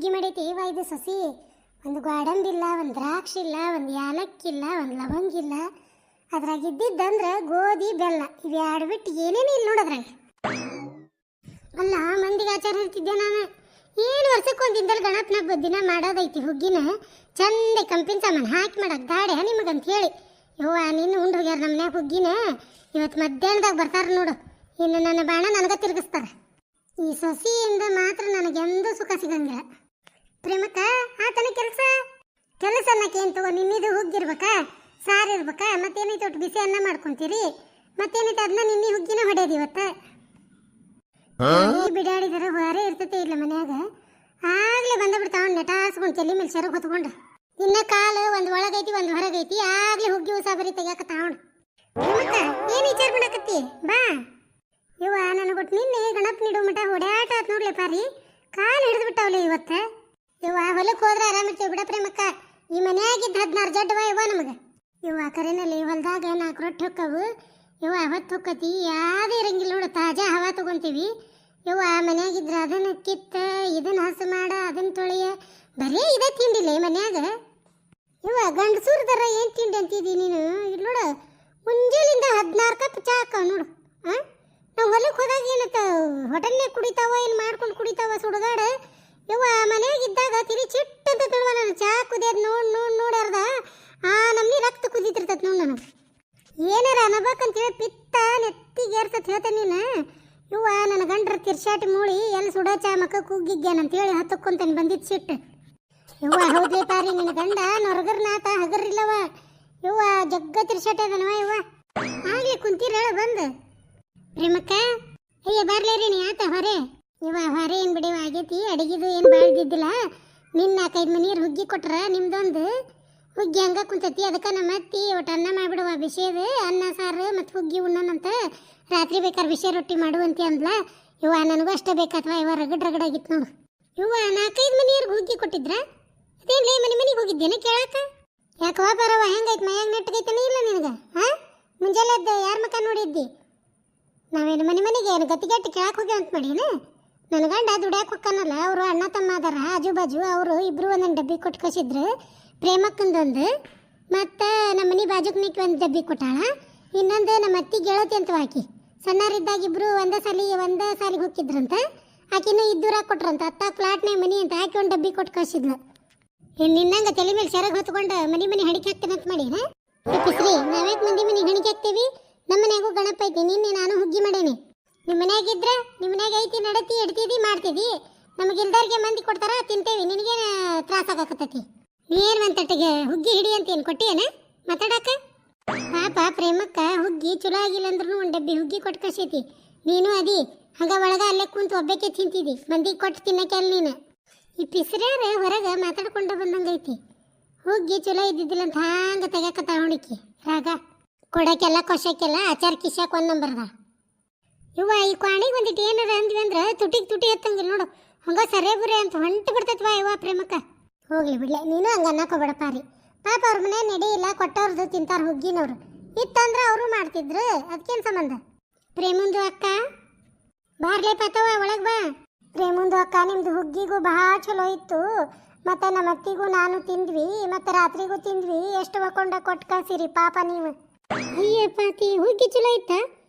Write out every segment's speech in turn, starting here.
ಹುಗ್ಗಿ ಮಾಡೈತಿ ಇವ ಇದು ಸಸಿ. ಒಂದು ಗೋಡಂಬಿಲ್ಲ, ಒಂದು ದ್ರಾಕ್ಷಿ ಇಲ್ಲ, ಒಂದು ಯಾಲಕ್ಕಿಲ್ಲ, ಒಂದು ಲವಂಗಿಲ್ಲ. ಅದ್ರಾಗ ಇದ್ದಿದ್ದಂದ್ರೆ ಗೋಧಿ ಬೆಲ್ಲ ಇವು ಎರಡು ಬಿಟ್ಟು ಏನೇನು ಇಲ್ಲ ನೋಡೋದ್ರಾಗ. ಅಲ್ಲ ಮಂದಿಗೆ ಆಚಾರ ಹೇಳ್ತಿದ್ದೆ ನಾನು. ಏನು ವರ್ಷಕ್ಕೊಂದು ದಿನದಲ್ಲಿ ಗಣಪನ ದಿನ ಮಾಡೋದೈತಿ ಹುಗ್ಗಿನ ಚಂದ ಕಂಪಿನ ಸಾಮಾನು ಹಾಕಿ ಮಾಡಕ್ಕೆ ಗಾಡೆ ನಿಮಗಂತ ಹೇಳಿ. ಯವ್ವ ನಿನ್ನ ಉಂಡು ಹೋಗ್ಯಾರ ನಮ್ಮ ಮನ್ಯಾಗ ಹುಗ್ಗಿನ. ಇವತ್ತು ಮಧ್ಯಾಹ್ನದಾಗ ಬರ್ತಾರೆ ನೋಡು. ಇನ್ನು ನನ್ನ ಬಾಣ ನನಗೆ ತಿರುಗಿಸ್ತಾರೆ. ಈ ಸೊಸಿಯಿಂದ ಮಾತ್ರ ನನಗೆಂದೂ ಸುಖ ಸಿಗಂಗಿಲ್ಲ. ಪ್ರೇಮಕ್ಕ ಆತನ ಕೆಲಸ ಅನ್ನಕ್ಕೇನು ತಗೋ, ನಿನ್ನಿದು ಹುಗ್ಗಿರ್ಬೇಕಾ, ಸಾರು ಇರ್ಬೇಕಾ, ಮತ್ತೇನೈತೆ ಒಟ್ಟು ಬಿಸಿ ಅನ್ನ ಮಾಡ್ಕೊಂತೀರಿ, ಮತ್ತೇನೈತೆ ಅದನ್ನ ನಿನ್ನೆ ಹುಗ್ಗಿನ ಹೊಡೆಯೋದು ಇವತ್ತು. ಬಿಡಾಡಿದಾರ ಹೊರ ಇರ್ತೈತೆ ಇಲ್ಲ ಮನ್ಯಾಗ. ಆಗ್ಲೇ ಬಂದ್ಬಿಡ್ತಾವ ನೆಟಾಸ್ಕೊಂಡು ತಲೆ ಮೇಲೆ ಸೆರಗ್ ಹೊತ್ಕೊಂಡು. ಇನ್ನ ಕಾಲು ಒಂದು ಒಳಗೈತಿ ಒಂದು ಹೊರಗೈತಿ. ಆಗ್ಲೇ ಹುಗ್ಗಿ ಉಸಾಬರಿ ತೆಗಿಯಾಕತ್ತಾವಣ. ಪ್ರೇಮಕ್ಕ ಏನು ವಿಚಾರ ಮಾಡಕತ್ತಿ ಬಾ. ಇವ ನನಗೊಟ್ಟು ನಿನ್ನೆ ಗಣಪನ ಇಡೋ ಮಠ ಹೊಡ್ಯಾಟ ಆತ್ ನೋಡ್ಲಿ ಪಾರಿ. ಕಾಲು ಹಿಡಿದು ಬಿಟ್ಟಾವಲ್ಲ ಇವತ್ತು. ಇವ ಹೊಲಕ್ಕೆ ಹೋದ್ರೆ ಆರಾಮಿರ್ತೀವಿ ಬಿಡ ಪ್ರೇಮಕ್ಕ. ಈ ಮನೆಯಾಗಿದ್ದು 16 ಜಡ್ವ ಇವ ನಮಗೆ. ಇವ ಕರೆನಲ್ಲಿ ಹೊಲದಾಗ 4 ರೊಟ್ಟಿ ಹೊಕ್ಕವು. ಇವ ಹೊತ್ತು ಹೊಕ್ಕತಿ ಯಾವುದೇ ಇರಂಗಿಲ್ಲ ನೋಡು. ತಾಜಾ ಹವಾ ತಗೊಂತೀವಿ. ಇವ ಮನೆಯಾಗಿದ್ರೆ ಅದನ್ನು ಕಿತ್ತ ಇದನ್ನು ಹಸು ಮಾಡ ಅದನ್ನು ತೊಳೆಯ ಬರೀ ಇದೇ ತಿಂಡಿಲ್ಲ ಈ ಮನ್ಯಾಗ. ಇವ ಗಂಡಸೂರ್ದಾರ ಏನು ತಿಂಡಿ ಅಂತಿದ್ದಿ ನೀನು. ಇಲ್ಲಿ ನೋಡು ಮುಂಜಾನಿಂದ 16 ಕಪ್ ಚಾ ಹಾಕವ್ ನೋಡು. ನಾವು ಹೊಲಕ್ಕೆ ಹೋದಾಗ ಏನತ್ತ ಹೋಟೆಲ್ನಾಗ ಕುಡಿತಾವ, ಇಲ್ಲಿ ಮಾಡ್ಕೊಂಡು ಕುಡಿತಾವ ಸುಡುಗಾಡ. ಇವ ಮನೆಯಾಗಿದ್ದಾಗ ತಿರಿ ಚಿಟ್ಟ ಅಂತ ತಿಳುವ ನಾನು. ಚಾ ಕುದಿಯೋದು ನೋಡ್ಯಾರ್ದ ನಮ್ನಿ ರಕ್ತ ಕುದಿತಿರ್ತೈತೆ ನೋಡು ನನಗೆ. ಏನಾರ ಅನ್ಬೇಕಂತೇಳಿ ಪಿತ್ತ ನೆತ್ತಿಗೆ ಏರ್ತೈತೆ ಹೇಳ್ತೇನೆ ನೀನು. ಇವ ನನ್ನ ಗಂಡ್ರ ತಿರ್ಸಾಟಿ ಮೂಳಿ ಎಲ್ಲಿ ಸುಡೋ ಚಾ ಮಕ್ಕ ಕುಗ್ಗಿಗ್ಯಾನಂತೇಳಿ ಹತ್ತಕ್ಕೊಂತೇನೆ ಬಂದಿದ್ದು ಸಿಟ್ಟು. ಇವ ಹೌದ್ಲೇ ಪಾರಿ ನಿನ್ನ ಗಂಡ ನೊರಗರ್ನಾತ ಹಗರಿಲ್ಲವ. ಇವ ಜಗ್ಗ ತಿರ್ಸಾಟ ಅದನವ. ಇವ ಆಗ್ಲಿ ಕುಂತೀರ ಬಂದು. ಪ್ರೇಮಕ್ಕ ಅಯ್ಯ ಬರ್ಲೇರಿ ನೀ ಆತ ಹೊರೆ. ಇವ ಹೊರೆ ಏನು ಬಿಡಿವ ಆಗೈತಿ. ಅಡಿಗೆದು ಏನು ಬಾಳ್ದಿದ್ದಿಲ್ಲ. ನಿನ್ನ 4-5 ಮನೀರು ಹುಗ್ಗಿ ಕೊಟ್ರ ನಿಮ್ದೊಂದು ಹುಗ್ಗಿ ಹಂಗ ಕುಂತೈತಿ. ಅದಕ್ಕೆ ನಮ್ಮ ಅತ್ತಿ ಒಟ್ಟು ಅನ್ನ ಮಾಡಿಬಿಡುವ ಬಿಸಿದು ಅನ್ನ ಸಾರು ಮತ್ತು ಹುಗ್ಗಿ ಉಣ್ಣನಂತ. ರಾತ್ರಿ ಬೇಕಾದ್ರೆ ಬಿಸಿ ರೊಟ್ಟಿ ಮಾಡುವಂತೆ ಅಂದ್ಲ. ಇವ ನನಗೂ ಅಷ್ಟೇ ಬೇಕಾತ್ವ. ಇವ ರಗಡಾಗಿತ್ತು ನೋಡು. ಇವ 4-5 ಮನೀರ್ಗೆ ಹುಗ್ಗಿ ಕೊಟ್ಟಿದ್ರ. ಅದೇನ್ಲೇ ಮನೆಗೆ ಹೋಗಿದ್ದೇನೆ ಕೇಳಾಕ. ಯಾಕವ ಬರವ ಹೆಂಗೈತೆ ಮೈಯಾಗ ನೆಟ್ಟಗೈತನ ಇಲ್ಲ ನಿನಗೆ? ಮುಂಜಾನೆದ್ದು ಯಾರ ಮಕ್ಕ ನೋಡಿದ್ದಿ? ನಾವೇನು ಮನೆಗೆ ಏನು ಗಟ್ಟಿಗಟ್ಟಿ ಕೇಳಕ್ಕೆ ಹೋಗ್ಯ ಅಂತ ಮಾಡೀನ. ನನ್ನ ಗಂಡ ದುಡ್ಯಾಕೆ ಹೊಕ್ಕನಲ್ಲ. ಅವರು ಅಣ್ಣ ತಮ್ಮ ಅದಾರ ಆಜು ಬಾಜು. ಅವರು ಇಬ್ಬರು ಒಂದೊಂದು ಡಬ್ಬಿ ಕೊಟ್ಟು ಕಳಿಸಿದ್ರು. ಪ್ರೇಮಕ್ಕಂದೊಂದು ಮತ್ತು ನಮ್ಮ ಮನೆ ಬಾಜುಕ್ನಿಕ್ಕೆ ಒಂದು ಡಬ್ಬಿ ಕೊಟ್ಟಾಳ. ಇನ್ನೊಂದು ನಮ್ಮ ಅತ್ತಿ ಗೆಳತಿ ಅಂತ ಆಕಿ ಸಣ್ಣರಿದ್ದಾಗ ಇಬ್ಬರು ಒಂದೇ ಸಾಲಿಗೆ ಹೋಗಿದ್ರಂತ. ಆಕಿನೂ ಇದ್ದೂರಾಗ ಕೊಟ್ರಂತ. ಅತ್ತ ಫ್ಲಾಟ್ನಾಗ ಮನೆ ಅಂತ ಆಕಿ ಒಂದು ಡಬ್ಬಿ ಕೊಟ್ಟು ಕಳಿಸಿದ್ಲು. ನಿನ್ನಂಗೆ ತಲೆ ಮೇಲೆ ಸೆರಗ್ ಹೊತ್ಕೊಂಡು ಮನೆ ಹಣಿಕೆ ಹಾಕ್ತೇನೆ ಅಂತ ಮಾಡೀನ. ಪಿಸ್ರಿ ನಾವ್ಯಾಕೆ ಮನೆ ಹಣಿಕೆ ಹಾಕ್ತೇವಿ? ನಮ್ಮ ಮನೆಯಾಗೂ ಗಣಪ ಐತಿ. ನಿನ್ನೆ ನಾನು ಹುಗ್ಗಿ ಮಾಡೇನಿ. ನಿಮ್ಮ ಮನ್ಯಾಗಿದ್ರ ನಿಮ್ಮ ಮನ್ಯಾಗ ಐತಿ ನಡತಿ ಎಡ್ತಿದಿ ಮಾಡ್ತಿದಿ. ನಮಗೆ ಇಲ್ದಾರಿಗೆ ಮಂದಿ ಕೊಡ್ತಾರ ತಿಂತೇವಿ. ನಿನಗೇನು ತ್ರಾಸ ಆಗಕತ್ತೈತಿ? ಏನು ಒಂತಟ್ಟಿಗೆ ಹುಗ್ಗಿ ಹಿಡಿ ಅಂತ ಏನು ಕೊಟ್ಟಿಯೇನ ಮಾತಾಡಕ? ಪಾಪ ಪ್ರೇಮಕ್ಕ ಹುಗ್ಗಿ ಚಲೋ ಆಗಿಲ್ಲ ಅಂದ್ರೂ ಒಂದು ಡಬ್ಬಿ ಹುಗ್ಗಿ ಕೊಟ್ಟು ಕಳ್ಸೈತಿ. ನೀನು ಅದಿ ಹಂಗ ಒಳಗ ಅಲ್ಲೇ ಕುಂತು ಒಬ್ಬಕ್ಕೆ ತಿಂತಿದಿ. ಮಂದಿಗೆ ಕೊಟ್ಟು ತಿನ್ನಕ್ಕೆ ಅಲ್ಲಿ ನೀನು. ಈ ಪಿಸ್ರ್ಯಾರ ಹೊರಗೆ ಮಾತಾಡ್ಕೊಂಡು ಬಂದಂಗೈತಿ. ಹುಗ್ಗಿ ಚಲೋ ಇದ್ದಿದ್ದಿಲ್ಲ ಅಂತ ಹಂಗೆ ತೆಗ್ಯಾಕತ್ತ ಹುಡುಕಿ ರಾಗ ಕೊಡಕ್ಕೆಲ್ಲ ಕೊಶಕ್ಕೆಲ್ಲ ಆಚಾರ ಕಿಶಾಕ್ 1 ನಂಬರ್ದ. ಇವ ಈ ಕ್ವಾಣಿಗೆ ಒಂದಿಟ್ಟು ಏನಾರ ಅಂದ್ವಿ ಅಂದ್ರೆ ತುಟಿ ಎತ್ತಂಗಿಲ್ಲ ನೋಡು. ಹಂಗ ಸರೇ ಬುರೇ ಅಂತ ಹೊಂಟು ಬಿಡ್ತೈತ್ವಾ ಇವ ಪ್ರೇಮಕ್ಕ. ಹೋಗ್ಲಿ ಬಿಡ್ಲೆ ನೀನು ಹಂಗೆ ಅನ್ನಕೋಬೇಡ ಪಾರಿ. ಪಾಪ ಅವ್ರ ಮನೆ ನಡೆಯಿಲ್ಲ, ಕೊಟ್ಟವ್ರದ್ದು ತಿಂತಾರ ಹುಗ್ಗಿನವ್ರು. ಇತ್ತಂದ್ರೆ ಅವರು ಮಾಡ್ತಿದ್ರು. ಅದಕ್ಕೇನು ಸಂಬಂಧ? ಪ್ರೇಮಂದು ಅಕ್ಕ ಬಾರ್ಲೆ ಪಾತವ ಒಳಗೆ ಬಾ. ಪ್ರೇಮಂದು ಅಕ್ಕ ನಿಮ್ದು ಹುಗ್ಗಿಗೂ ಬಹಳ ಚಲೋ ಇತ್ತು. ಮತ್ತು ನಮ್ಮ ಅತ್ತಿಗೂ ನಾನು ತಿಂದ್ವಿ, ಮತ್ತು ರಾತ್ರಿಗೂ ತಿಂದ್ವಿ. ಎಷ್ಟು ಹಾಕೊಂಡ ಕೊಟ್ಟು ಕಳ್ಸಿರಿ ಪಾಪ ನೀವು. ಅಯ್ಯ ಪಾತಿ ಹುಗ್ಗಿ ಚಲೋ ಇತ್ತ?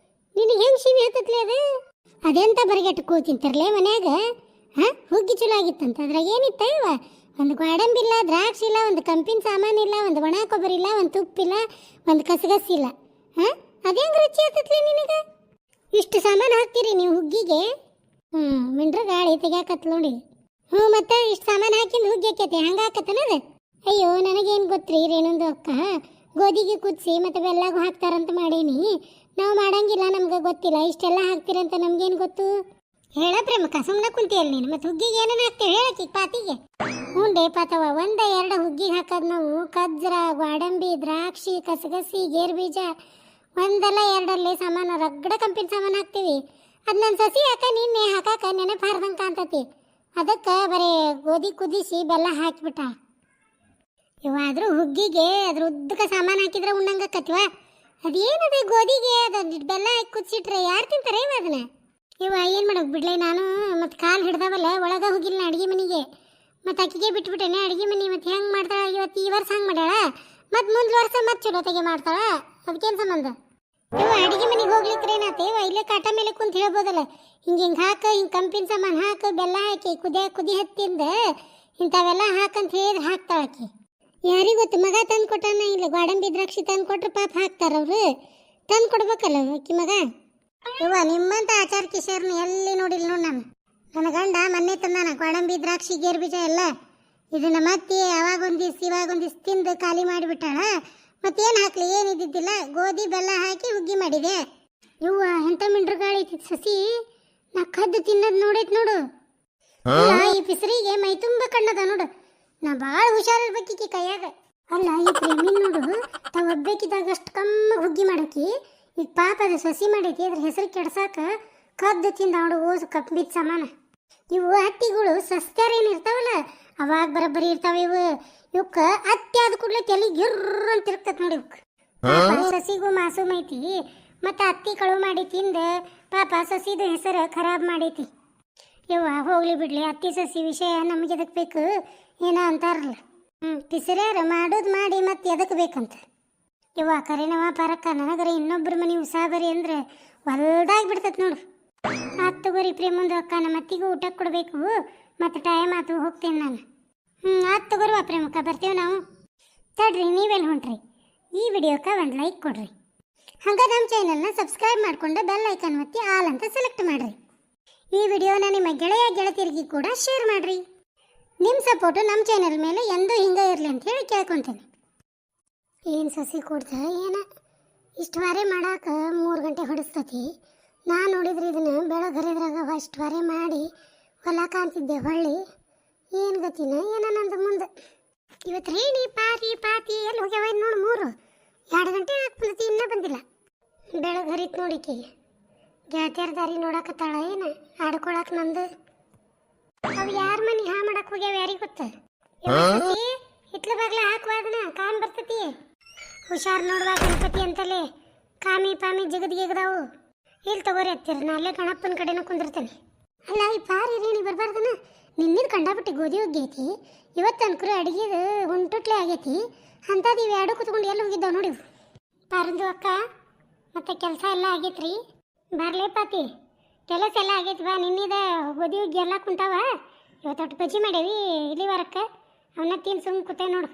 ನಿನಗೆ ಹೆಂಗೆ ಶಿವಿ ಹತ್ತತ್ಲೇ ಅದು? ಅದೆಂತ ಬರಿಗಟ್ಟು ಕೂತಿಂತಾರಲೇ ಮನ್ಯಾಗ. ಹುಗ್ಗಿ ಚಲೋ ಆಗಿತ್ತಂತ. ಅದ್ರಾಗ ಏನಿತ್ತ ಇವ? ಒಂದು ಗೋಡಂಬಿಲ್ಲ, ದ್ರಾಕ್ಷಿ ಇಲ್ಲ, ಒಂದು ಕಂಪಿನ ಸಾಮಾನಿಲ್ಲ, ಒಂದು ಒಣ ಕೊಬ್ಬರಿ ಇಲ್ಲ, ಒಂದು ತುಪ್ಪಿಲ್ಲ, ಒಂದು ಕಸಗಸಿಲ್ಲ. ಅದು ಹೆಂಗೆ ರುಚಿ ಹತ್ತತ್ಲೇ ನಿನಗೆ? ಇಷ್ಟು ಸಾಮಾನು ಹಾಕ್ತೀರಿ ನೀವು ಹುಗ್ಗಿಗೆ? ಮಿಂಡ್ರ ಗಾಳಿ ತೆಗ್ಯಾಕತ್ ನೋಡಿ. ಮತ್ತೆ ಇಷ್ಟು ಸಾಮಾನು ಹಾಕಿಂದು ಹುಗ್ಗಿ ಹಾಕೈತಿ ಹಂಗೆ ಹಾಕತ್ತನದು? ಅಯ್ಯೋ ನನಗೇನು ಗೊತ್ತ್ರಿ ರೇಣುಂದು ಅಕ್ಕ. ಗೋಧಿಗೆ ಕುದಿಸಿ ಮತ್ತು ಬೆಲ್ಲಾಗೂ ಹಾಕ್ತಾರಂತ ಮಾಡೀನಿ. ನಾವು ಮಾಡಂಗಿಲ್ಲ, ನಮ್ಗೆ ಗೊತ್ತಿಲ್ಲ. ಇಷ್ಟೆಲ್ಲ ಹಾಕ್ತೀರಂತ ನಮ್ಗೇನು ಗೊತ್ತು? ಹೇಳ ಪ್ರೇಮಕ್ಕ ಸುಮ್ಮನೆ ಕುಂತಿಯಲ್ಲ ನೀನು. ಮತ್ತು ಹುಗ್ಗಿಗೆ ಏನೇನು ಹಾಕ್ತೇವೆ ಹೇಳಕ್ಕಿ ಪಾತಿಗೆ? ಹ್ಞೂ ಪಾತವ 1-2 ಹುಗ್ಗಿಗೆ ಹಾಕೋದು ನಾವು. ಕಜ್ರ, ಗೋಡಂಬಿ, ದ್ರಾಕ್ಷಿ, ಕಸಗಸಿ, ಗೇರು ಬೀಜ, 1-2 ಸಾಮಾನು ರಗಡ ಕಂಪಿನ ಸಾಮಾನು ಹಾಕ್ತೀವಿ. ಅದು ನನ್ನ ಸಸಿ ನಿನ್ನೆ ಹಾಕಾಕ ನೆನಪು ಹಾರ್ದಂಗೆ ಕಾಣ್ತತಿ. ಅದಕ್ಕೆ ಬರೀ ಗೋಧಿ ಕುದಿಸಿ ಬೆಲ್ಲ ಹಾಕಿಬಿಟ್ಟ. ಇವಾದರೂ ಹುಗ್ಗಿಗೆ ಅದ್ರ ಉದ್ದಕ್ಕೆ ಸಾಮಾನು ಹಾಕಿದ್ರೆ ಉಣ್ಣಂಗಕ್ಕತ್ವ. ಅದೇನದು ಗೋಧಿಗೆ ಅದು ಬೆಲ್ಲ ಹಾಕಿ ಕುದಿಸಿಟ್ರೆ ಯಾರು ತಿಂತಾರೆ ಇವ ಅದನ್ನ? ಇವ ಏನು ಮಾಡೋಕೆ ಬಿಡ್ಲೆ ನಾನು. ಮತ್ತು ಕಾಲು ಹಿಡ್ದವಲ್ಲ ಒಳಗೆ ಹೋಗಿಲ್ಲ ಅಡುಗೆ ಮನೆಗೆ. ಮತ್ತು ಅಕ್ಕಿಗೆ ಬಿಟ್ಬಿಟ್ಟೇನೆ ಅಡುಗೆ ಮನೆ. ಮತ್ತು ಹೆಂಗೆ ಮಾಡ್ತಾಳೆ ಇವತ್ತು ಈ ವರ್ಷ ಹಂಗೆ ಮಾಡ್ಯಾಳ, ಮತ್ತು ಮುಂದೆ ವರ್ಷ ಮತ್ತೆ ಚಲೋತೆಗೆ ಮಾಡ್ತಾಳ. ಅದಕ್ಕೇನು ಸಂಬಂಧ? ಇವ ಅಡುಗೆ ಮನೆಗೆ ಹೋಗ್ಲಿಕ್ಕೆ ಏನಾತೇವ ಇಲ್ಲೇ ಕಾಟ ಮೇಲೆ ಕುಂತ ಹೇಳ್ಬೋದಲ್ಲ, ಹಿಂಗೆ ಹಾಕು, ಹಿಂಗೆ ಕಂಪಿನ ಸಾಮಾನು ಹಾಕು, ಬೆಲ್ಲ ಹಾಕಿ ಕುದಿ ಹತ್ತಿಂದ ಇಂಥವೆಲ್ಲ ಹಾಕಂತ ಹೇಳಿದ್ರೆ ಹಾಕ್ತಾಳ ಆಕಿ. ಯಾರಿಗೆ ಗೊತ್ತು, ಮಗ ತಂದು ಕೊಟ್ಟಾನ ಇಲ್ಲ ಗೋಡಂಬಿ ದ್ರಾಕ್ಷಿ ತಂದು ಕೊಟ್ರೆ ಪಾಪ ಹಾಕ್ತಾರ ಅವರು. ತಂದು ಕೊಡ್ಬೇಕಲ್ಲ ಆಕಿ ಮಗ. ಇವ ನಿಮ್ಮಂತ ಆಚಾರ ಕಿಶೋರ್ನ ಎಲ್ಲಿ ನೋಡಿಲ್ಲ ನೋಡಿ ನಾನು. ನನ್ನ ಗಂಡ ಮೊನ್ನೆ ತಂದಾನ ಗೋಡಂಬಿ ದ್ರಾಕ್ಷಿ ಗೇರು ಬೀಜ ಎಲ್ಲ. ಇದನ್ನ ಮತ್ತೆ ಅವಾಗೊಂದಿಸ್ ಇವಾಗೊಂದಿಸ್ ತಿಂದು ಖಾಲಿ ಮಾಡಿಬಿಟ್ಟಾಳ. ಮತ್ತೇನು ಹಾಕ್ಲಿ, ಏನಿದ್ದಿದ್ದಿಲ್ಲ, ಗೋಧಿ ಬೆಲ್ಲ ಹಾಕಿ ಹುಗ್ಗಿ ಮಾಡಿದೆ. ಇವ್ವ ಎಂಥ ಮಿಂಡ್ರಗಾಳಿ ಐತಿ ಸಸಿ, ನಾ ಕದ್ದು ತಿನ್ನೋದು ನೋಡೈತಿ ನೋಡು. ಈ ಪಿಸರಿಗೆ ಮೈ ತುಂಬ ಕಣ್ಣದ ನೋಡು. ನಾ ಭಾಳ ಹುಷಾರಿರ್ಬೇಕಿ ಕೈಯಾಗ. ಅಲ್ಲ ಈ ಪ್ರೇಮಿನ್ ನೋಡು, ತಾವು ಒಬ್ಬೇಕಿದ್ದಾಗ ಅಷ್ಟು ಕಮ್ಮಗ ಹುಗ್ಗಿ ಮಾಡಾಕಿ. ಈಗ ಪಾಪ ಅದು ಸಸಿ ಮಾಡೈತಿ, ಅದ್ರ ಹೆಸರು ಕೆಡ್ಸಾಕ ಕದ್ದು ತಿಂದ ಅವಳು ಓಸು ಕಪ್ಪಿದ ಸಮಾನ. ಇವು ಹತ್ತಿಗಳು ಸಸ್ಯಾರ ಏನಿರ್ತಾವಲ್ಲ ಅವಾಗ ಬರೋಬ್ಬರಿ ಇರ್ತಾವ. ಇವಕ್ಕ ಹತ್ತಿ ಆದ ಕೂಡಲೇ ತಲೆ ಗಿರ್ರ ಅಂತ ಇರ್ತೈತೆ ನೋಡಿ. ಇವಕ್ಕೆ ಸಸಿಗೂ ಮಾಸೂಮ್ ಐತಿ, ಮತ್ತು ಹತ್ತಿ ಕಳುವು ಮಾಡಿ ತಿಂದ ಪಾಪ ಸಸಿದು ಹೆಸರು ಖರಾಬ್ ಮಾಡೈತಿ. ಯವ್ವ ಹೋಗ್ಲಿ ಬಿಡ್ಲಿ, ಹತ್ತಿ ಸಸಿ ವಿಷಯ ನಮಗೆ ಎದಕ್ಕೆ ಬೇಕು ಏನೋ ಅಂತಾರಲ್ಲ. ಪಿಸರ್ಯಾರ ಮಾಡೋದು ಮಾಡಿ ಮತ್ತೆ ಎದಕ್ಕೆ ಬೇಕಂತ. ಯವ್ವ ಕರೆನವ ಪರಕ್ಕ ನನಗರ ಇನ್ನೊಬ್ಬರ ಮನೆ ಉಸಾಬರಿ ಅಂದ್ರೆ ಹೊಲ್ದಾಗಿ ಬಿಡ್ತೈತೆ ನೋಡು. ಆತ್ ತಗೋರಿ ಪ್ರೇಮಂದು ಅಕ್ಕ, ನಮ್ಮ ಅತ್ತಿಗೂ ಊಟಕ್ಕೆ ಕೊಡಬೇಕು, ಮತ್ತು ಟೈಮ್ ಆತು ಹೋಗ್ತೇನೆ ನಾನು. ಆತ್ ತಗೋರುವ ಪ್ರೇಮಕ್ಕ, ಬರ್ತೇವೆ ನಾವು. ತಡ್ರಿ ನೀವೆಲ್ಲಿ ಹೊಂಟ್ರಿ? ಈ ವಿಡಿಯೋಕ್ಕೆ ಒಂದು ಲೈಕ್ ಕೊಡ್ರಿ. ಹಂಗೆ ನಮ್ಮ ಚಾನಲ್ನ ಸಬ್ಸ್ಕ್ರೈಬ್ ಮಾಡಿಕೊಂಡು ಬೆಲ್ ಐಕಾನ್ ಒತ್ತಿ ಆಲ್ ಅಂತ ಸೆಲೆಕ್ಟ್ ಮಾಡಿರಿ. ಈ ವಿಡಿಯೋನ ನಿಮ್ಮ ಗೆಳತಿಯರಿಗೆ ಕೂಡ ಶೇರ್ ಮಾಡಿರಿ. ನಿಮ್ಮ ಸಪೋರ್ಟು ನಮ್ಮ ಚಾನಲ್ ಮೇಲೆ ಎಂದೂ ಹಿಂಗೆ ಇರಲಿ ಅಂತ ಹೇಳಿ ಕೇಳ್ಕೊತೇನೆ. ಏನು ಸಸಿ ಕೊಡ್ತ ಏನ ಇಷ್ಟು ವಾರೆ ಮಾಡಾಕ 3 ಗಂಟೆ ಹೊಡಿಸ್ತತಿ. ನಾನು ನೋಡಿದ್ರೆ ಇದನ್ನು ಬೆಳಗರಿದ್ರಾಗ ಇಷ್ಟು ವಾರೆ ಮಾಡಿ ಹೊಲ ಕಾಣ್ತಿದ್ದೆ. ಹೊಳ್ಳಿ ಏನು ಗತಿನ ಏನ ನಂದು ಮುಂದೆ. ಇವತ್ತು ರೇಣಿ ಪಾತಿ ಎಲ್ಲಿ ಹೋಗ್ಯಾವ ನೋಡು. 2 ಗಂಟೆ ಹಾಕ್ಬಂದತಿ, ಇನ್ನೂ ಬಂದಿಲ್ಲ. ಬೆಳಗರಿತ್ ನೋಡಿಕೆ ಗೆಳತಿಯರ ದಾರಿ ನೋಡಕತ್ತಾಳ ಏನು ಆಡ್ಕೊಳಕ್. ನಂದು ಅವು ಯಾರ ಮನೆ ಹಾ ಮಾಡಕ್ ಹೋಗ್ಯಾವ ಯಾರಿಗೆ ಗೊತ್ತ. ಹಿತ್ಲ ಬಾಗ್ಲ ಹಾಕುವಾಗನ ಕಾಮ್ ಬರ್ತತಿ. ಹುಷಾರ್ ನೋಡುವ ಗಣಪತಿ ಅಂತಲೇ ಕಾಮಿ ಪಾಮಿ ಜಿಗದ್ಗಿಗದಾವು. ಇಲ್ಲಿ ತಗೋರಿ ಹತ್ತಿರ, ನಾ ಅಲ್ಲೇ ಗಣಪನ ಕಡೆನ ಕುಂದಿರ್ತೇನೆ. ಅಲ್ಲ ಈ ಪಾರಿ ರೇಣಿ ಬರ್ಬಾರ್ದನ. ನಿನ್ನಿದ್ ಕಂಡಾಬಿಟ್ಟು ಗೋಧಿ ಹೋಗೈತಿ, ಇವತ್ತು ಅನ್ಕರು ಅಡಿಗೆದು ಹುಂಟುಟ್ಲೆ ಆಗೈತಿ. ಅಂಥದ್ದು ಇವು ಎರಡು ಕುತ್ಕೊಂಡು ಎಲ್ಲಿ ಹೋಗಿದ್ದಾವ ನೋಡಿ. ಪಾರಂದು ಅಕ್ಕ ಮತ್ತೆ ಕೆಲಸ ಎಲ್ಲ ಆಗೈತ್ರಿ? ಬರ್ಲೇ ಪಾತಿ, ಕೆಲಸ ಎಲ್ಲ ಆಗೈತಿ ಬಾ. ನಿನ್ನಿದ ಗೋಧಿ ಹುಗ್ಗಿ ಎಲ್ಲ ಕುಂತಾವ. ಇವತ್ತು ಬಜ್ಜಿ ಮಾಡೇವಿ ಇಲ್ಲಿ ವಾರಕ್ಕೆ, ಅವನ್ನ ತಿನ್ ಸುಮ್ ಕೂತೆ ನೋಡು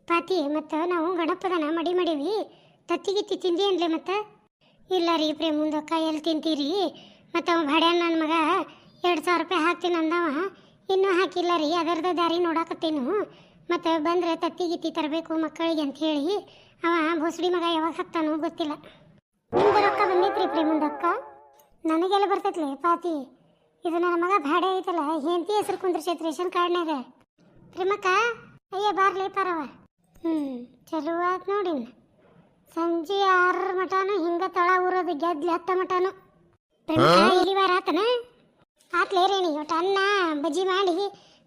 ಪಾತಿ. ಮತ್ತು ನಾವು ಗಣಪದನ ಮಡಿ ಮಾಡೀವಿ. ತತ್ತಿಗಿತ್ತಿ ತಿಂದಿ ಅನ್ಲೆ ಮತ್ತೆ? ಇಲ್ಲ ರೀ ಪ್ರೇಮಂದಕ್ಕ, ಎಲ್ಲಿ ತಿಂತೀರಿ? ಮತ್ತು ಅವ ಭಾಡ್ಯಾನ ನನ್ನ ಮಗ 2,000 ರೂಪಾಯಿ ಹಾಕ್ತೀನಿ ಅಂದವ, ಇನ್ನೂ ಹಾಕಿಲ್ಲ ರೀ. ಅದರದ ದಾರಿ ನೋಡಾಕತ್ತೇನು. ಮತ್ತು ಬಂದರೆ ತತ್ತಿಗಿತ್ತಿ ತರಬೇಕು ಮಕ್ಕಳಿಗೆ ಅಂಥೇಳಿ ಅವ ಭೋಸಡಿ ಮಗ ಯಾವಾಗ ಹಾಕ್ತಾನೋ ಗೊತ್ತಿಲ್ಲ. ನಿಮ್ದು ರೊಕ್ಕ ಬಂದೈತ್ರಿ ಪ್ರೇಮಂದಕ್ಕ? ನನಗೆಲ್ಲ ಬರ್ತೈತ್ಲಿ ಪಾತಿ. ಇದು ನನ್ನ ಮಗ ಭಾಡೆ ಐತಲ್ಲ, ಹೆಂಡತಿ ಹೆಸರು ಕುಂದ್ರಸೈತಿ ರೇಷನ್ ಕಾರ್ಡ್ನಾಗ. ಪ್ರೇಮಕ್ಕ ಅಯ್ಯ ಬಾರ್ಲಿ ಪರವ. ಚಲೋ ಆಯ್ತು ನೋಡಿ. ಸಂಜೆ 6 ಮಟನು ಹಿಂಗೆ ತಳ ಊರೋದು, ಗೆದ್ಲಿ 10 ಮಟನು. ಇಲ್ಲಿ ವಾರ ಆತನ ಆತ್ಲೇ ರೇಣಿ. ಒಟ್ಟು ಅನ್ನ ಬಜ್ಜಿ ಮಾಡಿ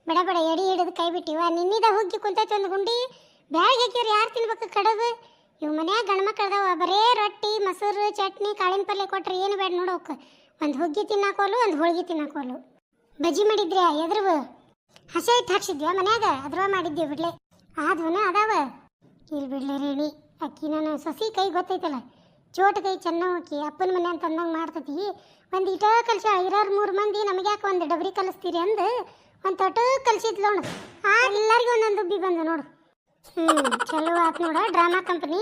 ಬಡ ಎಡಿ ಹಿಡಿದು ಕೈ ಬಿಟ್ಟಿವ. ನಿನ್ನಿದ ಹೋಗಿ ಕುಂತೈತಿ ಒಂದು ಗುಂಡಿ. ಬ್ಯಾಗ್ ಹಾಕಿವ್ರು ಯಾರು ತಿನ್ಬೇಕು ಕಡದು? ಇವು ಮನ್ಯಾಗ ಗಂಡ್ಮಕ್ಳದಾವ, ಬರೇ ರೊಟ್ಟಿ ಮೊಸರು ಚಟ್ನಿ ಕಾಳಿನ ಪಲ್ಯ ಕೊಟ್ರೆ ಏನು ಬೇಡ ನೋಡೋಕೆ. ಒಂದು ಹುಗ್ಗಿ ತಿನ್ನಾಕೋಲು, ಒಂದು ಹೋಳಿಗೆ ತಿನ್ನಾಕೋಲು. ಬಜ್ಜಿ ಮಾಡಿದ್ರೆ ಎದ್ರವು ಹಸೆ ಹಿಟ್ಟು ಹಾಕ್ಸಿದ್ವಿ ಮನ್ಯಾಗ, ಅದ್ರವ ಮಾಡಿದ್ವಿ ಬಿಡ್ಲೆ. ಆದ್ವನ ಅದಾವ. ಇಲ್ಲಿ ಬಿಡ್ಲೆ ರೇಣಿ ಅಕ್ಕಿ ನಾನು ಸಸಿ ಕೈ ಗೊತ್ತೈತಲ್ಲ, ಚೋಟ ಕೈ ಚೆನ್ನಾಗಿ ಅಪ್ಪನ ಮನೆ ಅಂತ ಅಂದಂಗೆ ಮಾಡ್ತತಿ. ಒಂದು ಇಟ ಕಲ್ಸ 3 ಮಂದಿ ನಮಗೆ ಯಾಕೆ ಒಂದು ಡಬ್ರಿ ಕಲಿಸ್ತೀರಿ ಅಂದು ಒಂದು ತೊಟ್ಟು ಕಲಿಸಿದ್ಲು ನೋಡು. ಎಲ್ಲರಿಗೂ ಒಂದೊಂದು ದುಬ್ಬಿ ಬಂದು ನೋಡು. ಚಲೋ ಆತು ನೋಡ. ಡ್ರಾಮಾ ಕಂಪನಿ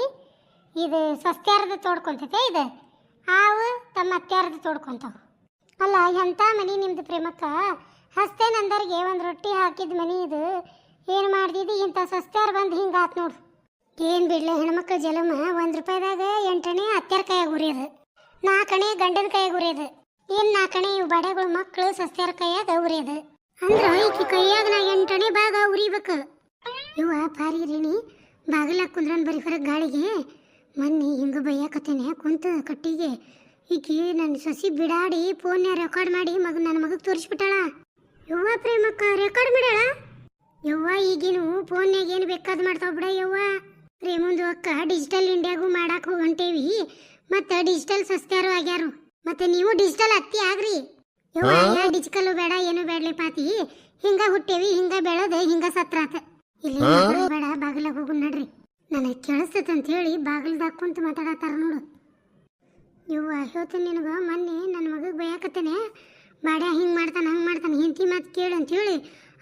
ಇದು ಸ್ವಸ್ತ್ಯಾರದ ತೋಡ್ಕೊಂತೈತೆ. ಇದು ಹಾವು ತಮ್ಮ ಅತ್ಯಾರದ ತೋಡ್ಕೊಂತಾವ. ಅಲ್ಲ ಎಂಥ ಮನೆ ನಿಮ್ದು ಪ್ರೇಮಕ್ಕ? ಹಸ್ತೇನಂದರಿಗೆ ಒಂದು ರೊಟ್ಟಿ ಹಾಕಿದ ಮನೆ ಇದು. ಏನು ಮಾಡ್ದಿದ್ದು ಇಂಥ ಸ್ವಸ್ತ್ಯಾರ ಬಂದು ಹಿಂಗೆ ಆತು ನೋಡು. ಏನು ಬಿಡ್ಲೆ ಹೆಣ್ಮಕ್ಳು ಜಲಮ. 1 ರೂಪಾಯಿದಾಗ 8 ಅತ್ಯಾರ ಕೈಯಾಗ ಉರಿಯೋದು, 4 ಗಂಡನ ಕೈಯಾಗ ಉರಿಯೋದು. ಏನು 4 ಇವು ಬಡೆಗಳು ಮಕ್ಕಳು ಸಸ್ತ್ಯಾರ ಕೈಯಾಗ ಉರಿಯೋದು. ಅಂದ್ರೆ ಈಕಿ ಕೈಯಾಗ ನಾ 8 ಭಾಗ ಉರಿಬೇಕು. ಇವ ಪಾರಿ ರೇಣಿ ಬಾಗಿಲ ಕುಂದ್ರನ್ ಬರೀ ಹೊರಗೆ ಗಾಳಿಗೆ. ಮೊನ್ನೆ ಹಿಂಗೆ ಬೈಯಾಕತ್ತೇನೆ ಕುಂತು ಕಟ್ಟಿಗೆ. ಈಕಿ ನನ್ನ ಸಸಿ ಬಿಡಾಡಿ ಫೋನ್ಯಾಗ ರೆಕಾರ್ಡ್ ಮಾಡಿ ನನ್ನ ಮಗಗೆ ತೋರಿಸ್ಬಿಟ್ಟಾಳ. ಯವ್ವ ಪ್ರೇಮಕ್ಕ ರೆಕಾರ್ಡ್ ಮಾಡ್ಯಾಳ. ಯವ್ವ ಈಗಿನ ಫೋನ್ಯಾಗ ಏನು ಬೇಕಾದ್ ಮಾಡ್ತಾವ ಬಿಡ. ಯವ್ವ ಪ್ರೇಮಂದು ಅಕ್ಕ ಡಿಜಿಟಲ್ ಇಂಡಿಯಾಗೂ ಮಾಡಾಕ ಹೊಂಟೇವಿ. ಮತ್ತು ಡಿಜಿಟಲ್ ಸಸ್ತ್ಯಾರು ಆಗ್ಯಾರು. ಮತ್ತು ನೀವು ಡಿಜಿಟಲ್ ಅತ್ತಿ ಆಗ್ರಿ. ಯವ್ವ ಡಿಜಿಕಲ್ಲು ಬೇಡ ಏನು ಬೇಡಲಿ ಪಾತಿ ಹಿಂಗ ಹುಟ್ಟೇವಿ ಹಿಂಗ ಬೆಳೆದ ಹಿಂಗ ಸತ್ರಾತ ಇಲ್ಲಿ ಬೇಡ ಬಾಗಿಲಾಗ ಹೋಗು ನಡ್ರಿ ನನಗೆ ಕೇಳಿಸ್ತೈತೆ ಅಂತ ಹೇಳಿ ಬಾಗಿಲ್ದಾಗ ಕುಂತು ಮಾತಾಡತ್ತಾರ ನೋಡು. ಇವ್ವ ಹೇಳ್ತೀನಿ ನಿನಗೆ ಮೊನ್ನೆ ನನ್ನ ಮಗಗೆ ಬೈಯಾಕತ್ತೇನೆ ಬಾಡ್ಯಾ ಹಿಂಗೆ ಮಾಡ್ತಾನೆ ಹಂಗೆ ಮಾಡ್ತಾನೆ ಹಿಂತಿ ಮಾತು ಕೇಳು ಅಂತೇಳಿ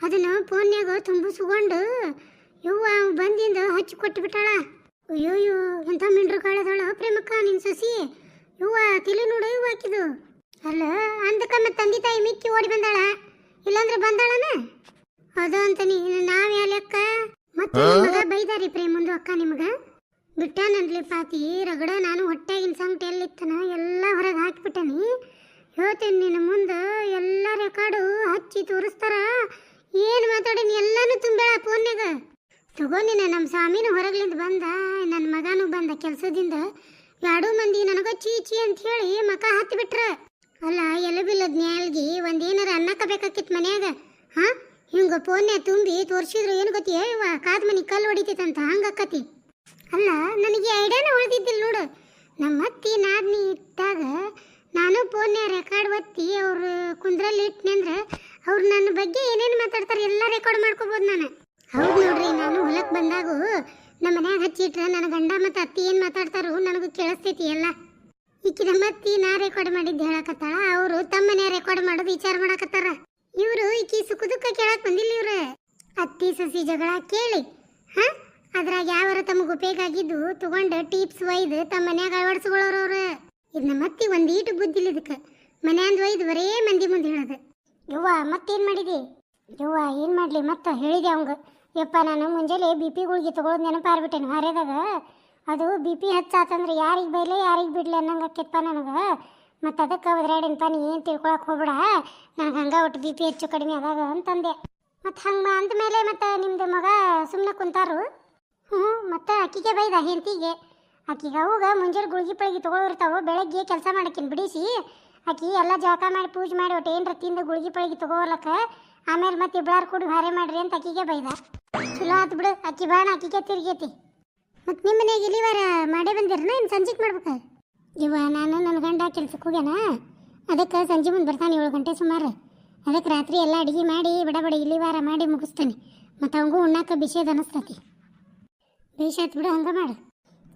ಅದನ್ನು ಫೋನ್ಯಾಗ ತುಂಬಿಸ್ಕೊಂಡು ಇವ್ವ ಬಂದಿಂದ ಹಚ್ಚಿ ಕೊಟ್ಟುಬಿಟ್ಟಾಳ. ಅಯ್ಯೋಯ್ಯೋ ಎಂಥ ಮಿಂಡ್ರು ಕಾಳದಳ ಪ್ರೇಮಕ್ಕ ನಿನ್ನ ಸಸಿ ಇವ್ವ ತಿಳಿ ನೋಡು ಇವ್ವ ಹಾಕಿದು ಅಲ್ಲ ಅಂದಕ್ಕ ಮತ್ತೆ ತಂದೆ ತಾಯಿ ಮಿಕ್ಕಿ ಓಡಿ ಬಂದಾಳ ಇಲ್ಲಾಂದ್ರೆ ಬಂದಾಳನ ಅದು ಅಂತ ನಾವ್ ಯಾಲೆಕ್ಕ ಮತ್ತೆ ಮಗ ಬೈದಾರಿ ಪ್ರೇಮಂದು ಅಕ್ಕ ನಿಮಗ ಬಿಟ್ಟಾನನ್ಲಿ ಪಾತಿ ರಗಡ ನಾನು ಹೊಟ್ಟೆಗಿನ ಸಂಕಟ ಎಲ್ಲಿತ್ತನ ಎಲ್ಲ ಹೊರಗೆ ಹಾಕಿಬಿಟ್ಟನಿ. ಹೇಳ್ತೇನೆ ನಿನ್ನ ಮುಂದೆ ಎಲ್ಲ ರೆಕಾರ್ಡು ಹಚ್ಚಿ ತೋರಿಸ್ತಾರ ಏನು ಮಾತಾಡೀನಿ ಎಲ್ಲಾನು ತುಂಬೇಳ ಫೋನ್ಯಾಗ ತಗೋನಿನ. ನಮ್ಮ ಸ್ವಾಮಿನೂ ಹೊರಗ್ಲಿಂದ ಬಂದ ನನ್ನ ಮಗನೂ ಬಂದ ಕೆಲಸದಿಂದ ಎರಡೂ ಮಂದಿ ನನಗ ಚೀಚಿ ಅಂತ ಹೇಳಿ ಮಕ ಹತ್ತಿ ಬಿಟ್ರ. ಅಲ್ಲ ಎಲ್ಲ ಬಿಲ್ಲದ ನ್ಯಾಲ್ಗಿ ಒಂದೇನಾರ ಅನ್ನಕ್ಕ ಬೇಕಾಕಿತ್ತು ಮನ್ಯಾಗ ಹಾ ಹಿಂಗ ಫೋನ್ಯಾಗ ತುಂಬಿ ತೋರಿಸಿದ್ರು ಏನು ಗೊತ್ತಿ ಇವ ಕಾದ ಮನಿ ಕಲ್ಲು ಹೊಡಿತೈತಂತ ಹಂಗಕ್ಕತಿ. ಅಲ್ಲ ನನಗೆ ಐಡಿಯಾನ ಉಳಿದಿದ್ದಿಲ್ಲ ನೋಡು. ನಮ್ಮ ಅತ್ತಿ ನಾದ್ನಿ ಇಟ್ಟಾಗ ನಾನು ಫೋನ್ಯಾಗ ರೆಕಾರ್ಡ್ ಒತ್ತಿ ಅವ್ರು ಕುಂದ್ರಲ್ಲಿ ಇಟ್ನಂದ್ರೆ ಅವ್ರು ನನ್ನ ಬಗ್ಗೆ ಏನೇನು ಮಾತಾಡ್ತಾರೆ ಎಲ್ಲ ರೆಕಾರ್ಡ್ ಮಾಡ್ಕೋಬೋದು ನಾನು. ಹೌದು ನೋಡ್ರಿ, ನಾನು ಹೊಲಕ್ಕೆ ಬಂದಾಗೂ ನಮ್ಮ ಮನ್ಯಾಗ ಹಚ್ಚಿಟ್ರೆ ನನ್ನ ಗಂಡ ಮತ್ತು ಅತ್ತಿ ಏನು ಮಾತಾಡ್ತಾರೋ ನನಗೂ ಕೇಳಿಸ್ತೈತಿ ಎಲ್ಲ. ಈಕಿ ನಮ್ಮ ಅತ್ತಿ ನಾ ರೆಕಾರ್ಡ್ ಮಾಡಿದ್ದು ಹೇಳಕತ್ತಾಳ, ಅವರು ತಮ್ಮ ಮನೆ ರೆಕಾರ್ಡ್ ಮಾಡೋದು ವಿಚಾರ ಮಾಡಕತ್ತಾರ. ಇವರು ಈಕಿ ಸುಖ ದುಃಖ ಕೇಳಕ್ ಬಂದಿಲ್ಲ ಇವ್ರು ಅತ್ತಿ ಸಸಿ ಜಗಳ ಕೇಳಿ ಹಾ ಅದ್ರಾಗ ಯಾವಾರ ತಮಗೆ ಉಪಯೋಗ ಆಗಿದ್ದು ತಗೊಂಡು ಟಿಪ್ಸ್ ಒಯ್ದು ತಮ್ಮ ಮನ್ಯಾಗ ಅಳವಡಿಸ್ಕೊಳ್ಳೋರವ್ರು. ಇದು ನಮ್ಮ ಅತ್ತಿ ಒಂದೀಟು ಬುದ್ಧಿಲ್ಲ ಇದಕ್ಕೆ ಮನ್ಯಾಂದು ಒಯ್ದು ಬರೇ ಮಂದಿ ಮುಂದೆ ಹೇಳೋದು. ಯವ್ವ ಮತ್ತೇನು ಮಾಡಿದೆ ಯವ್ವ ಏನು ಮಾಡಲಿ ಮತ್ತೆ ಹೇಳಿದೆ ಅವಂಗ ಯಪ್ಪ ನಾನು ಮುಂಜಾನೆ ಬಿ ಪಿ ಗುಳಿಗೆ ತೊಗೊಳೋದು ನೆನಪಾರ್ಬಿಟ್ಟೇನು ಹಾರ್ಯದಾಗ ಅದು ಬಿ ಪಿ ಹೆಚ್ಚಾತಂದ್ರೆ ಯಾರಿಗೆ ಬೈಲೆ ಯಾರಿಗೆ ಬಿಡ್ಲಿ ಅನ್ನಂಗೆ ಆಕೈತಪ್ಪ ನನಗೆ. ಮತ್ತು ಅದಕ್ಕೆ ಒದ್ರಾಡೇನಪ್ಪ ನೀ ಏನು ತಿಳ್ಕೊಳಕ್ಕೆ ಹೋಗ್ಬೇಡ ನನಗೆ ಹಂಗೆ ಒಟ್ಟು ಬಿ ಪಿ ಹೆಚ್ಚು ಕಡಿಮೆ ಅದಾಗ ಅಂತಂದೆ. ಮತ್ತು ಹಂಗೆ ಅಂದಮೇಲೆ ಮತ್ತು ನಿಮ್ಮದು ಮಗ ಸುಮ್ಮನೆ ಕುಂತಾರು ಮತ್ತು ಅಕ್ಕಿಗೆ ಬೈದ ಹೆಂಡತಿಗೆ ಆಕಿಗೆ ಅವಾಗ ಮುಂಜಾನೆ ಗುಳಿಗೆ ಪಳಿಗೆ ತೊಗೊಳಿರ್ತಾವೆ ಬೆಳಗ್ಗೆ ಕೆಲಸ ಮಾಡಕ್ಕಿನ ಬಿಡಿಸಿ ಆಕಿ ಎಲ್ಲ ಜಳಕ ಮಾಡಿ ಪೂಜೆ ಮಾಡಿ ಒಟ್ಟು ಏನರ ತಿಂದು ಗುಳಿಗೆ ಪಳಿಗೆ ತೊಗೊಳಕ್ಕ ಆಮೇಲೆ ಮತ್ತೆ ಇಬ್ಬಳಾರು ಕೂಡಿ ಹಾರೆ ಮಾಡ್ರಿ ಅಂತ ಅಕ್ಕಿಗೆ ಬೈದ. ಚಲೋ ಆತು ಬಿಡು, ಅಕ್ಕಿ ಬಾಣ ಅಕ್ಕಿಗೆ ತಿರುಗೈತಿ. ಮತ್ತು ನಿಮ್ಮ ಮನೆಯಾಗ ಇಲ್ಲಿವಾರ ಮಾಡೇ ಬಂದಿರನ ಇನ್ನು ಸಂಜೆಗೆ ಮಾಡ್ಬೇಕು? ಇವ ನಾನು ನನ್ನ ಗಂಡ ಕೆಲ್ಸಕ್ಕೆ ಹೋಗ್ಯಾನ, ಅದಕ್ಕೆ ಸಂಜೆ ಮುಂದೆ ಬರ್ತಾನೆ 7 ಗಂಟೆ ಸುಮಾರು. ಅದಕ್ಕೆ ರಾತ್ರಿ ಎಲ್ಲ ಅಡುಗೆ ಮಾಡಿ ಬಡ ಬಡ ಇಲ್ಲಿವಾರ ಮಾಡಿ ಮುಗಿಸ್ತಾನೆ. ಮತ್ತು ಅವಂಗೂ ಉಣ್ಣಾಕ ಬಿಸಿದು ಅನ್ನಿಸ್ತತಿ. ಬೇಷಾಯ್ತು ಬಿಡು, ಹಂಗೆ ಮಾಡು.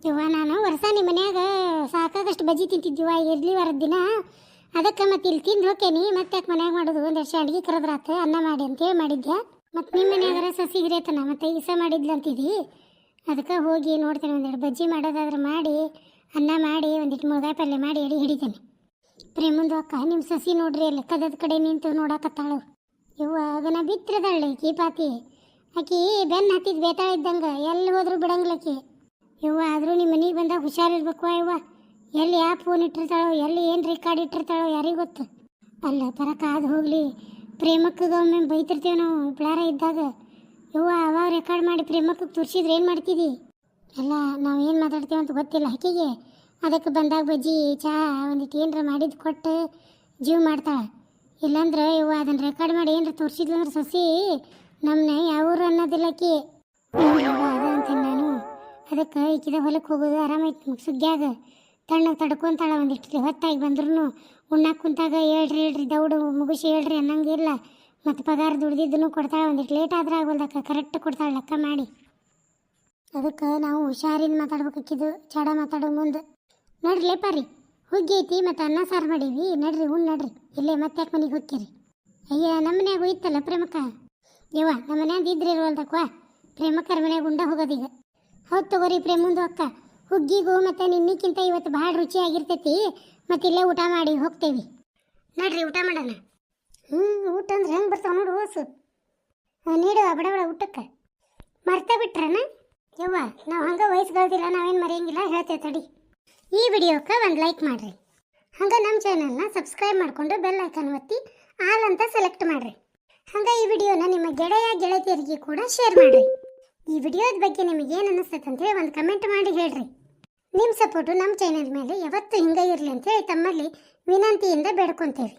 ಇವ ನಾನು ವರ್ಷ ನಿಮ್ಮ ಮನ್ಯಾಗ ಸಾಕಾಗಷ್ಟು ಬಜ್ಜಿ ತಿಂತಿದ್ದಿವ ಇರ್ಲಿ ವಾರದ ದಿನ. ಅದಕ್ಕೆ ಮತ್ತೆ ಇಲ್ಲಿ ತಿಂದು ಹೋಗ್ತೇನೆ ಮತ್ತೆ ಯಾಕೆ ಮನ್ಯಾಗ ಮಾಡೋದು ಒಂದು ವರ್ಷ ಅಡುಗೆ ಕರೆದ್ರಾತ ಅನ್ನ ಮಾಡಿ ಅಂತೇಳಿ ಮಾಡಿದ್ದೆ. ಮತ್ತು ನಿಮ್ಮ ಮನ್ಯಾಗಾರ ಸಸಿಗಿರೇತನ ಮತ್ತು ಈಸ ಮಾಡಿದ್ಲು ಅಂತಿದ್ದಿ. ಅದಕ್ಕೆ ಹೋಗಿ ನೋಡ್ತೇನೆ, ಒಂದೆರಡು ಬಜ್ಜಿ ಮಾಡೋದಾದ್ರೆ ಮಾಡಿ ಅನ್ನ ಮಾಡಿ ಒಂದಿಟ್ಟು ಮುಳುಗಾಯಿ ಪಲ್ಯ ಮಾಡಿ ಎಡಿ ಹಿಡಿತೇನೆ. ಪ್ರೇಮಂದು ಅಕ್ಕ ನಿಮ್ಮ ಸಸಿ ನೋಡ್ರಿ ಅಲ್ಲಿ ಕದದ ಕಡೆ ನಿಂತು ನೋಡಕತ್ತಾಳು. ಇವ್ವ ಆಗನ ಬಿತ್ತಿರದಳ್ಳಿ ಕೀ ಪಾತಿ ಆಕಿ ಬೆನ್ನು ಹತ್ತಿದ್ದು ಬೇತಾಳ ಇದ್ದಂಗೆ ಎಲ್ಲಿ ಹೋದ್ರು ಬಿಡಂಗಿಲ್ಲಕಿ. ಇವ್ವ ಆದರೂ ನಿಮ್ಮ ಮನೆಗೆ ಬಂದಾಗ ಹುಷಾರಿರ್ಬೇಕು ಇವ್ವ. ಎಲ್ಲಿ ಯಾವ ಫೋನ್ ಇಟ್ಟಿರ್ತಾಳೋ ಎಲ್ಲಿ ಏನು ರೆಕಾರ್ಡ್ ಇಟ್ಟಿರ್ತಾಳೋ ಯಾರಿಗೆ ಗೊತ್ತು. ಅಲ್ಲ ತರಕಾದು ಹೋಗಲಿ ಪ್ರೇಮಕ್ಕೆ ಒಮ್ಮೆ ಬೈತಿರ್ತೇವೆ ನಾವು ಬಿಳಾರ ಇದ್ದಾಗ. ಇವ್ವ ಅವಾಗ ರೆಕಾರ್ಡ್ ಮಾಡಿ ಪ್ರೇಮಕ್ಕೆ ತೋರಿಸಿದ್ರೆ ಏನು ಮಾಡ್ತಿದ್ದಿ? ಎಲ್ಲ ನಾವು ಏನು ಮಾತಾಡ್ತೀವಿ ಅಂತ ಗೊತ್ತಿಲ್ಲ ಆಕೆಗೆ. ಅದಕ್ಕೆ ಬಂದಾಗ ಬಜ್ಜಿ ಚಹಾ ಒಂದಿಟ್ಟು ಏನರ ಮಾಡಿದ್ದು ಕೊಟ್ಟು ಜೀವ ಮಾಡ್ತಾಳೆ. ಇಲ್ಲಾಂದ್ರೆ ಇವ್ವ ಅದನ್ನು ರೆಕಾರ್ಡ್ ಮಾಡಿ ಏನರ ತೋರಿಸಿದ್ಲು ಅಂದ್ರೆ ಸಸಿ ನಮ್ಮನ್ನ ಯಾವೂರು ಅನ್ನೋದಿಲ್ಲಕಿ. ಅದ ಅಂತೀನಿ ನಾನು. ಅದಕ್ಕೆ ಈಕಿದ ಹೊಲಕ್ಕೆ ಹೋಗೋದು ಆರಾಮಾಯ್ತು ಸುಗ್ಗ್ಯಾಗ ತಣ್ಣಗೆ ತಡ್ಕೊತಾಳ. ಒಂದಿಷ್ಟು ಹೊತ್ತಾಗಿ ಬಂದ್ರೂ ಉಣ್ಣಾಕ ಕುಂತಾಗ ಹೇಳ್ರಿ ದೌಡು ಮುಗಿಸಿ ಹೇಳ್ರಿ ಅನ್ನಂಗಿಲ್ಲ. ಮತ್ತು ಪಗಾರ ದುಡ್ದಿದ್ದನ್ನು ಕೊಡ್ತಾಳೆ. ಒಂದಿಟ್ಟು ಲೇಟ್ ಆದ್ರೆ ಆಗೋಲ್ದಕ್ಕ ಕರೆಕ್ಟ್ ಕೊಡ್ತಾಳೆ ಲೆಕ್ಕ ಮಾಡಿ. ಅದಕ್ಕೆ ನಾವು ಹುಷಾರಿಂದ ಮಾತಾಡ್ಬೇಕಾಕಿದ್ದು ಚಡ ಮಾತಾಡೋ ಮುಂದೆ. ನಡ್ರಿ ಲೇಪಾರಿ ಹುಗ್ಗಿ ಐತಿ ಮತ್ತು ಅನ್ನ ಸಾರು ಮಾಡೀವಿ ನಡ್ರಿ ನಡ್ರಿ ಇಲ್ಲೇ ಮತ್ತೆ ಯಾಕೆ ಮನೆಗೆ ಹೋಗ್ತೀರಿ? ಅಯ್ಯ ನಮ್ಮ ಮನ್ಯಾಗ ಹೋಯ್ತಲ್ಲ ಪ್ರೇಮಕ್ಕ. ಯವ್ವ ನಮ್ಮ ಮನ್ಯಾಗ ಇದ್ರೆ ಇರುವಲ್ದಕ್ವಾ ಪ್ರೇಮಕ್ಕರ ಮನ್ಯಾಗ ಉಂಡ ಹೋಗೋದೀಗ. ಹೌದು ತಗೋರಿ ಪ್ರೇಮಂದು ಅಕ್ಕ, ಹುಗ್ಗಿಗೂ ಮತ್ತು ನಿನ್ನಿಕ್ಕಿಂತ ಇವತ್ತು ಭಾಳ ರುಚಿಯಾಗಿರ್ತೈತಿ. ಮತ್ತು ಇಲ್ಲೇ ಊಟ ಮಾಡಿ ಹೋಗ್ತೇವಿ. ನಡ್ರಿ ಊಟ ಮಾಡೋಣ. ಊಟ ಅಂದ್ರೆ ಹೆಂಗೆ ಬರ್ತಾವೆ ನೋಡು ಓಸು ನೀಡುವ ಬಡ ಬಡ ಊಟಕ್ಕೆ ಮರ್ತ ಬಿಟ್ರನ? ಯವ್ವ ನಾವು ಹಂಗೆ ವಯಸ್ಸುಗಳದಿಲ್ಲ, ನಾವೇನು ಮರೆಯಂಗಿಲ್ಲ ಹೇಳ್ತೇವೆ ತಡಿ. ಈ ವಿಡಿಯೋಕ್ಕೆ ಒಂದು ಲೈಕ್ ಮಾಡಿರಿ. ಹಂಗೆ ನಮ್ಮ ಚಾನಲ್ನ ಸಬ್ಸ್ಕ್ರೈಬ್ ಮಾಡಿಕೊಂಡು ಬೆಲ್ ಐಕನ್ ಒತ್ತಿ ಆಲ್ ಅಂತ ಸೆಲೆಕ್ಟ್ ಮಾಡಿರಿ. ಹಂಗೆ ಈ ವಿಡಿಯೋನ ನಿಮ್ಮ ಗೆಳತಿಯರಿಗೆ ಕೂಡ ಶೇರ್ ಮಾಡಿರಿ. ಈ ವಿಡಿಯೋದ ಬಗ್ಗೆ ನಿಮಗೆ ಏನು ಅನ್ನಿಸ್ತೈತೆ ಅಂತೇಳಿ ಒಂದು ಕಮೆಂಟ್ ಮಾಡಿ ಹೇಳ್ರಿ. ನಿಮ್ಮ ಸಪೋರ್ಟು ನಮ್ಮ ಚಾನಲ್ ಮೇಲೆ ಯಾವತ್ತೂ ಹಿಂಗೆ ಇರಲಿ ಅಂತೇಳಿ ತಮ್ಮಲ್ಲಿ ವಿನಂತಿಯಿಂದ ಬೇಡ್ಕೊತೇವೆ.